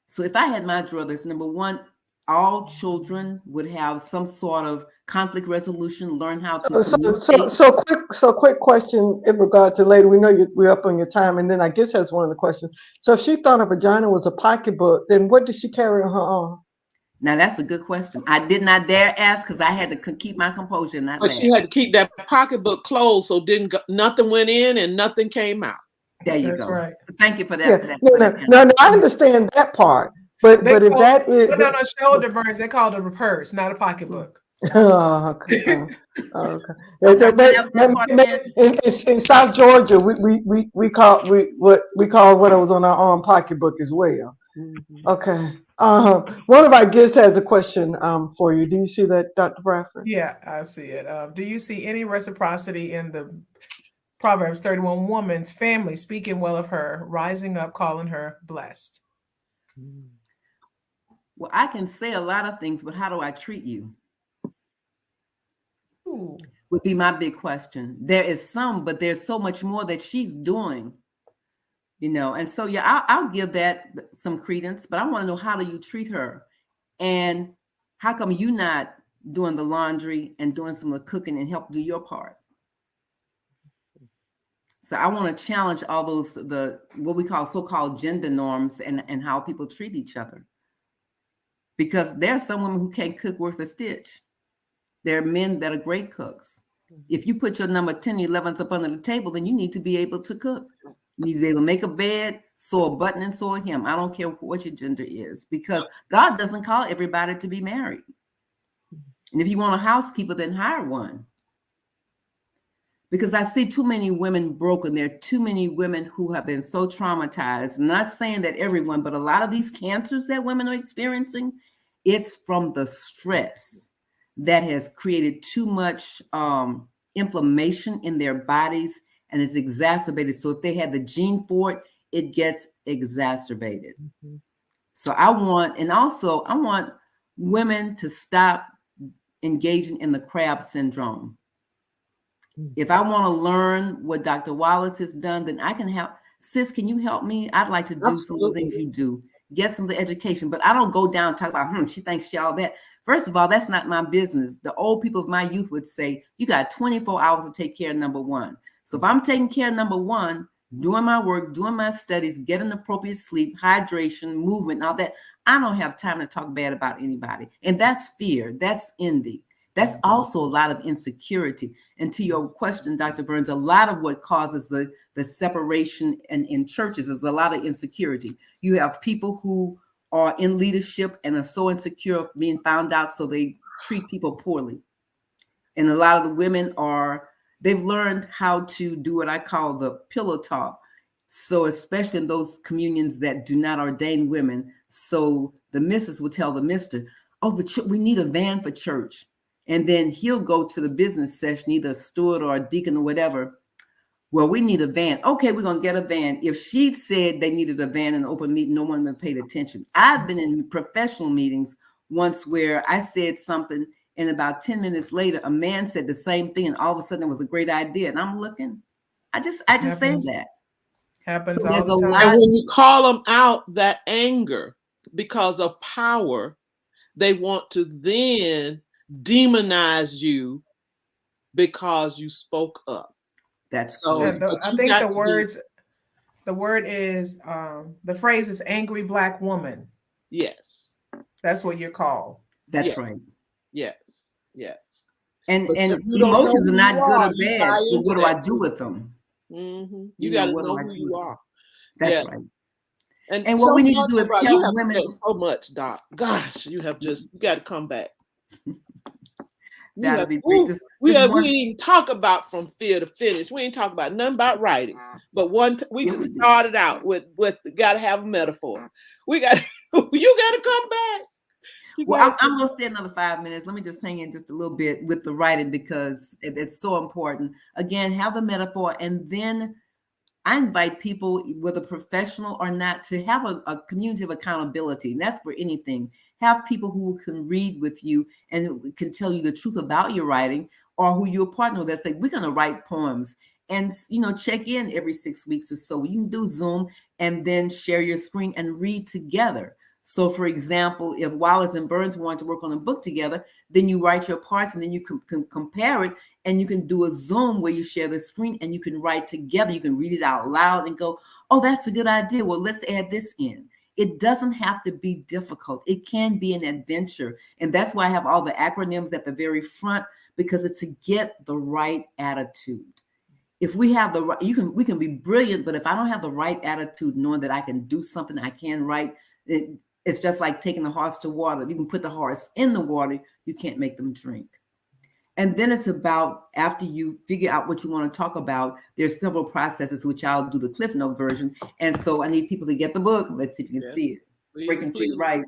So if I had my druthers, number one, all children would have some sort of conflict resolution, learn how to quick question in regard to later. We know we're up on your time, and then I guess that's one of the questions. So if she thought a vagina was a pocketbook, then what did she carry on her arm? Now that's a good question. I did not dare ask because I had to keep my composure. But she had to keep that pocketbook closed, so nothing went in and nothing came out. There you That's go. right. Thank you for that. Yeah. No, I understand that part. But if that is put on a shoulder burns, they call it a purse, not a pocketbook. Okay. In South Georgia, we call what was on our arm pocketbook as well. Mm-hmm. Okay. One of our guests has a question for you. Do you see that, Dr. Bradford? Yeah, I see it. Do you see any reciprocity in the Proverbs 31 woman's family speaking well of her, rising up, calling her blessed? Well, I can say a lot of things, but how do I treat you? Ooh. Would be my big question. There is some, but there's so much more that she's doing, and so I'll give that some credence, but I want to know, how do you treat her, and how come you not doing the laundry and doing some of the cooking and help do your part? So I want to challenge all those what we call so-called gender norms and how people treat each other, because there are some women who can't cook worth a stitch. There are men that are great cooks. If you put your number 10, 11s up under the table, then you need to be able to cook. You need to be able to make a bed, sew a button, and sew a hem. I don't care what your gender is, because God doesn't call everybody to be married. And if you want a housekeeper, then hire one. Because I see too many women broken. There are too many women who have been so traumatized. I'm not saying that everyone, but a lot of these cancers that women are experiencing, it's from the stress that has created too much inflammation in their bodies, and it's exacerbated. So if they had the gene for it, it gets exacerbated. Mm-hmm. So I want women to stop engaging in the crab syndrome. If I want to learn what Dr. Wallace has done, then I can help. Sis, can you help me? I'd like to do some of the things you do. Get some of the education, but I don't go down and talk about, she thinks she all that. First of all, that's not my business. The old people of my youth would say, you got 24 hours to take care of number one. So if I'm taking care of number one, doing my work, doing my studies, getting appropriate sleep, hydration, movement, and all that, I don't have time to talk bad about anybody. And that's fear. That's envy. That's also a lot of insecurity. And to your question, Dr. Burns, a lot of what causes the separation in churches is a lot of insecurity. You have people who are in leadership and are so insecure of being found out, so they treat people poorly. And a lot of the women they've learned how to do what I call the pillow talk. So especially in those communions that do not ordain women. So the missus will tell the mister, we need a van for church. And then he'll go to the business session, either a steward or a deacon or whatever. Well, we need a van. Okay, we're going to get a van. If she said they needed a van in an open meeting, no one would paid attention. I've been in professional meetings once where I said something, and about 10 minutes later, a man said the same thing, and all of a sudden it was a great idea. And I'm looking, I just said that. Happens So all there's the a time. lot. And when you call them out, that anger because of power, they want to then demonize you because you spoke up. That's so. I think the word is, the phrase is angry Black woman. Yes. That's what you're called. That's right. Yes. And emotions are not good or bad, but what do I do with them? Mm-hmm. You got to know who you are. That's right. And what we need to do is help women. So much, Doc. Gosh, you got to come back. That'd be great. We didn't even talk about from fear to finish. We ain't talk about nothing about writing. But we just started out with got to have a metaphor. You got to come back. Well, I'm going to stay another 5 minutes. Let me just hang in just a little bit with the writing because it's so important. Again, have a metaphor, and then I invite people, whether professional or not, to have a community of accountability. And that's for anything. Have people who can read with you and can tell you the truth about your writing, or who you're partner that say, we're going to write poems. And, check in every 6 weeks or so. You can do Zoom and then share your screen and read together. So, for example, if Wallace and Burns want to work on a book together, then you write your parts and then you can compare it, and you can do a Zoom where you share the screen and you can write together. You can read it out loud and go, oh, that's a good idea. Well, let's add this in. It doesn't have to be difficult. It can be an adventure. And that's why I have all the acronyms at the very front, because it's to get the right attitude. If we have the right, we can be brilliant, but if I don't have the right attitude, knowing that I can do something, I can write, it's just like taking a horse to water. You can put the horse in the water, you can't make them drink. And then it's about, after you figure out what you want to talk about, there's several processes, which I'll do the Cliff Note version. And so I need people to get the book. Let's see if you can see it. Breaking Free Right.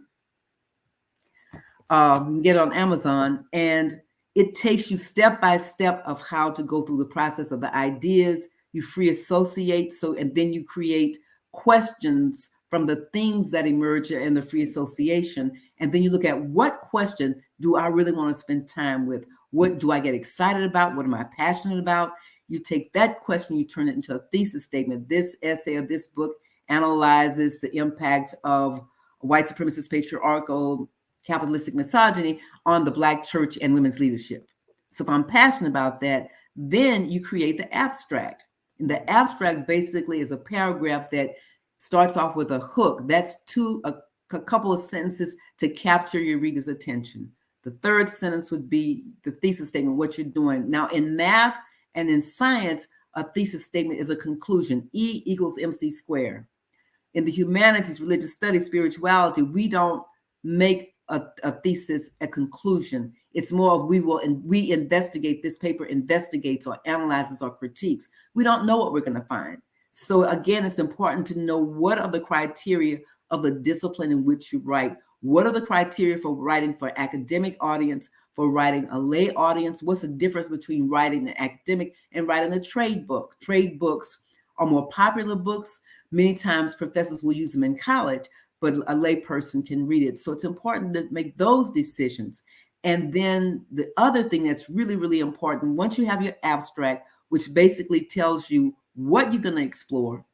Get it on Amazon. And it takes you step by step of how to go through the process of the ideas. You free associate. And then you create questions from the themes that emerge in the free association. And then you look at, what question do I really want to spend time with? What do I get excited about? What am I passionate about? You take that question, you turn it into a thesis statement. This essay or this book analyzes the impact of white supremacist, patriarchal, capitalistic misogyny on the Black church and women's leadership. So if I'm passionate about that, then you create the abstract. And the abstract basically is a paragraph that starts off with a hook. That's a couple of sentences to capture your reader's attention. The third sentence would be the thesis statement, what you're doing. Now, in math and in science, a thesis statement is a conclusion. E equals MC squared. In the humanities, religious studies, spirituality, we don't make a thesis a conclusion. It's more of we investigate. This paper investigates or analyzes or critiques. We don't know what we're going to find. So again, it's important to know what are the criteria of the discipline in which you write. What are the criteria for writing for academic audience, for writing a lay audience? What's the difference between writing an academic and writing a trade book? Trade books are more popular books. Many times professors will use them in college, but a layperson can read it. So it's important to make those decisions. And then the other thing that's really, really important, once you have your abstract, which basically tells you what you're going to explore,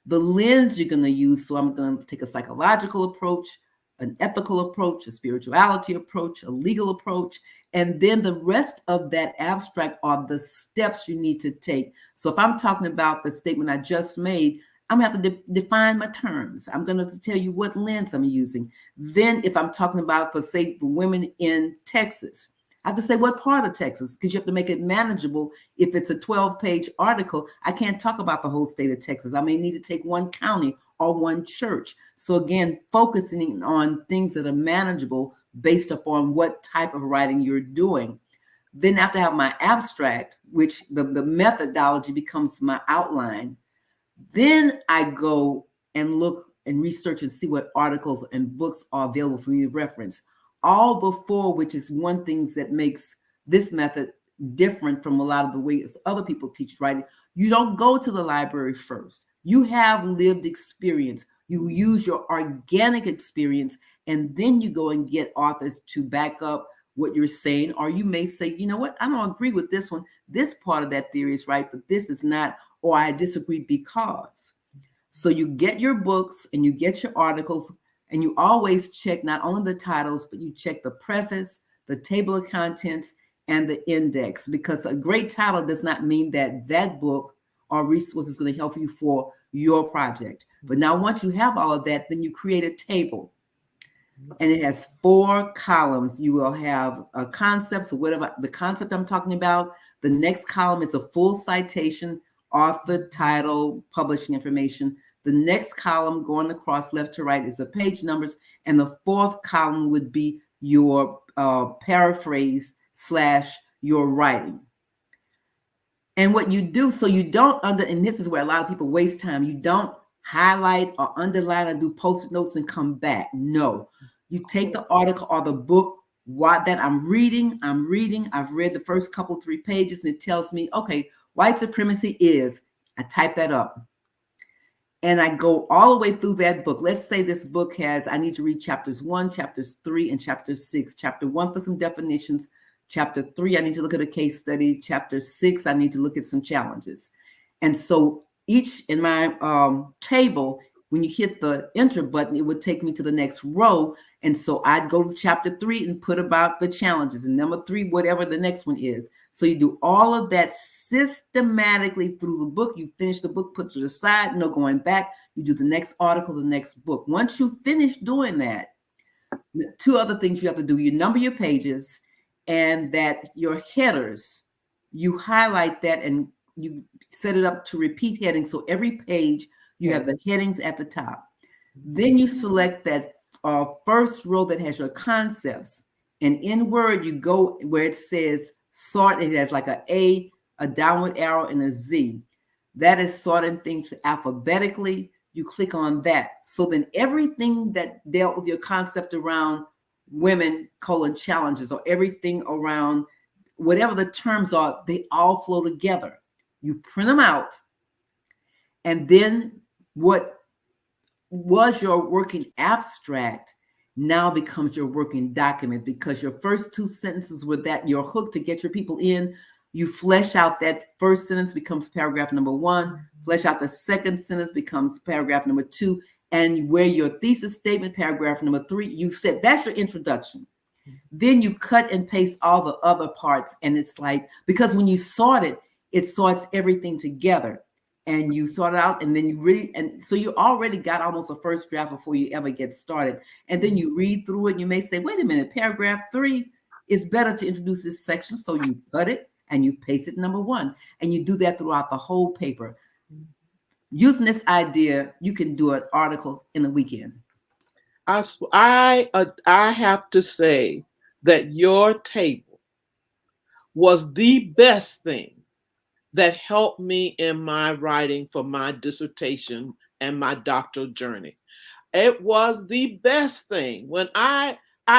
the lens you're going to use. So I'm going to take a psychological approach, an ethical approach, a spirituality approach, a legal approach, and then the rest of that abstract are the steps you need to take. So if I'm talking about the statement I just made, I'm going to have to define my terms. I'm going to have to tell you what lens I'm using. Then if I'm talking about, for say, the women in Texas, I have to say what part of Texas, because you have to make it manageable. If it's a 12-page article, I can't talk about the whole state of Texas. I may need to take one county or one church. So again, focusing on things that are manageable based upon what type of writing you're doing. Then after I have my abstract, which the methodology becomes my outline, then I go and look and research and see what articles and books are available for me to reference. All before, which is one thing that makes this method different from a lot of the ways other people teach writing. You don't go to the library first. You have lived experience. You use your organic experience, and then you go and get authors to back up what you're saying. Or you may say, you know what, I don't agree with this one. This part of that theory is right, but this is not, or I disagree because. So you get your books and you get your articles, and you always check not only the titles, but you check the preface, the table of contents, and the index, because a great title does not mean that that book or resource is going to help you for your project. But now once you have all of that, then you create a table, and it has 4 columns. You will have a concept, so whatever the concept I'm talking about. The next column is a full citation, author, title, publishing information. The next column going across left to right is the page numbers. And the 4th column would be your paraphrase / your writing. And what you do, so you don't and this is where a lot of people waste time. You don't highlight or underline or do post-it notes and come back. No, you take the article or the book that I'm reading. I've read the first couple, 3 pages, and it tells me, okay, white supremacy is, I type that up. And I go all the way through that book. Let's say this book has, I need to read chapters 1, chapters 3, and chapter 6. Chapter 1 for some definitions. Chapter 3, I need to look at a case study. Chapter 6, I need to look at some challenges. And so each in my table, when you hit the enter button, it would take me to the next row. And so I'd go to chapter 3 and put about the challenges, and number 3, whatever the next one is. So you do all of that systematically through the book. You finish the book, put it to the side, no going back. You do the next article, the next book. Once you finish doing that, 2 other things you have to do. You number your pages, and that your headers, you highlight that and you set it up to repeat headings. So every page, you have the headings at the top. Then you select that first row that has your concepts. And in Word, you go where it says sort. It has like a downward arrow, and a Z. That is sorting things alphabetically. You click on that. So then everything that dealt with your concept around women, challenges, or everything around whatever the terms are, they all flow together. You print them out. And then what was your working abstract now becomes your working document, because your first 2 sentences were that your hook to get your people in. You flesh out that first sentence, becomes paragraph number 1. Flesh out the second sentence, becomes paragraph number 2. And where your thesis statement, paragraph number 3, you said that's your introduction. Then you cut and paste all the other parts. And it's like, because when you sort it, it sorts everything together. And you sort it out, and then so you already got almost a first draft before you ever get started. And then you read through it, and you may say, wait a minute, paragraph 3 is better to introduce this section. So you cut it and you paste it number 1. And you do that throughout the whole paper. Using this idea, you can do an article in a weekend. I have to say that your table was the best thing that helped me in my writing for my dissertation and my doctoral journey. It was the best thing. When I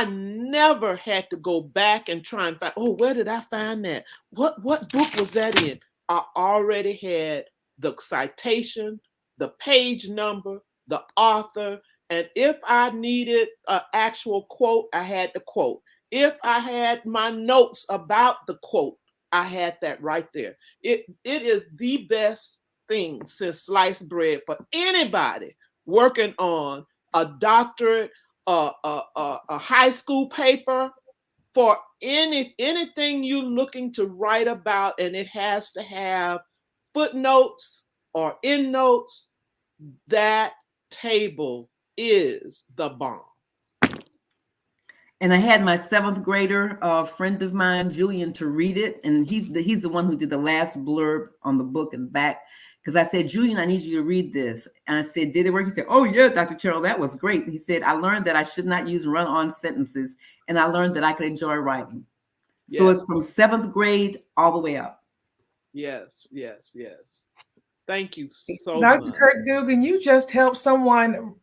never had to go back and try and find, where did I find that? What book was that in? I already had the citation, the page number, the author, And if I needed an actual quote, I had the quote. If I had my notes about the quote, I had that right there. It is the best thing since sliced bread for anybody working on a doctorate, a high school paper, for anything you're looking to write about, and it has to have footnotes or endnotes. That table is the bomb. And I had my 7th grader friend of mine, Julian, to read it. And he's the one who did the last blurb on the book in the back. Because I said, Julian, I need you to read this. And I said, did it work? He said, oh, yeah, Dr. Cheryl, that was great. He said, I learned that I should not use run-on sentences. And I learned that I could enjoy writing. Yes. So it's from 7th grade all the way up. Yes. Thank you so Dr. much. Kirk-Duggan, you just helped someone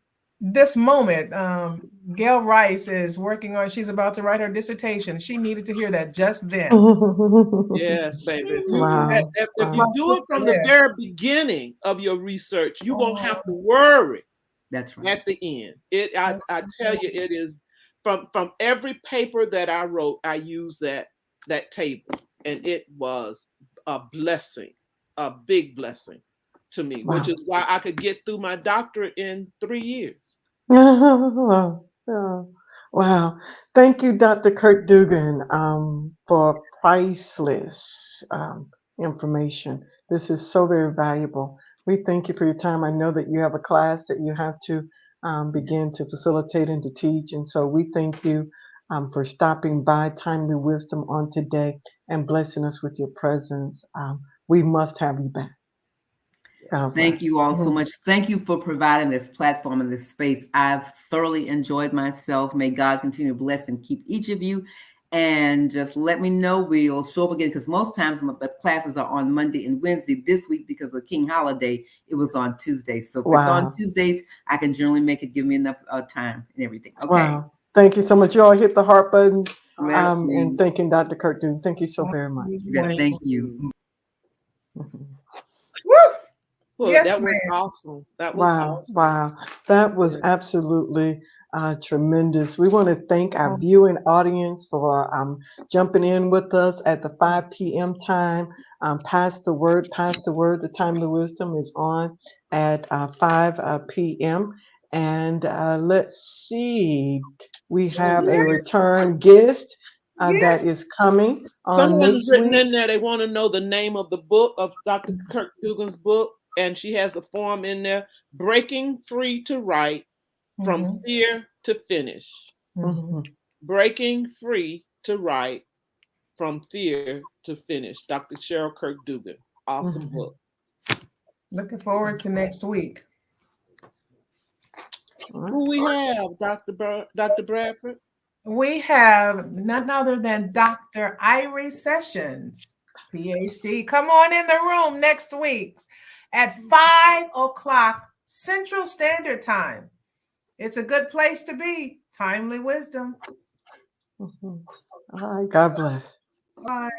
this moment. Gail Rice is working on, she's about to write her dissertation. She needed to hear that just then. Yes, baby. If you, Wow. if you do it from the there. very beginning of your research, you won't have to worry. That's right. At the end. I tell you, it is from every paper that I wrote, I used that table, and it was a blessing, a big blessing to me, Wow. which is why I could get through my doctorate in 3 years. Wow. Thank you, Dr. Kirk-Duggan, for priceless information. This is so very valuable. We thank you for your time. I know that you have a class that you have to begin to facilitate and to teach. And so we thank you for stopping by Timely Wisdom on today and blessing us with your presence. We must have you back. Thank you all so much. Thank you for providing this platform and this space. I've thoroughly enjoyed myself. May God continue to bless and keep each of you. And just let me know. We'll show up again, because most times the classes are on Monday and Wednesday. This week, because of King Holiday, it was on Tuesdays. So if it's on Tuesdays, I can generally make it give me enough time and everything. Okay. Wow. Thank you so much. You all hit the heart buttons. And thanking Dr. Kirk-Duggan. Thank you so very much. Yeah, thank you. Woo! Well, Yes, that was ma'am. awesome. That was awesome. Wow. That was absolutely tremendous. We want to thank our viewing audience for jumping in with us at the 5 p.m. time. Pass the word. The Timely Wisdom is on at 5 p.m. And let's see. We have a return guest that is coming on Someone has next written week. in there, they want to know the name of the book, of Dr. Kirk-Duggan's book, and she has the form in there, Breaking Free to Write, From Fear to Finish. Breaking Free to Write, From Fear to Finish. Dr. Cheryl Kirk-Duggan. Awesome book. Looking forward to next week. Who we have, Dr. Bradford? We have none other than Dr. Irie Sessions, PhD. Come on in the room next week at 5 o'clock Central Standard Time. It's a good place to be. Timely Wisdom. All right. God bless. Bye.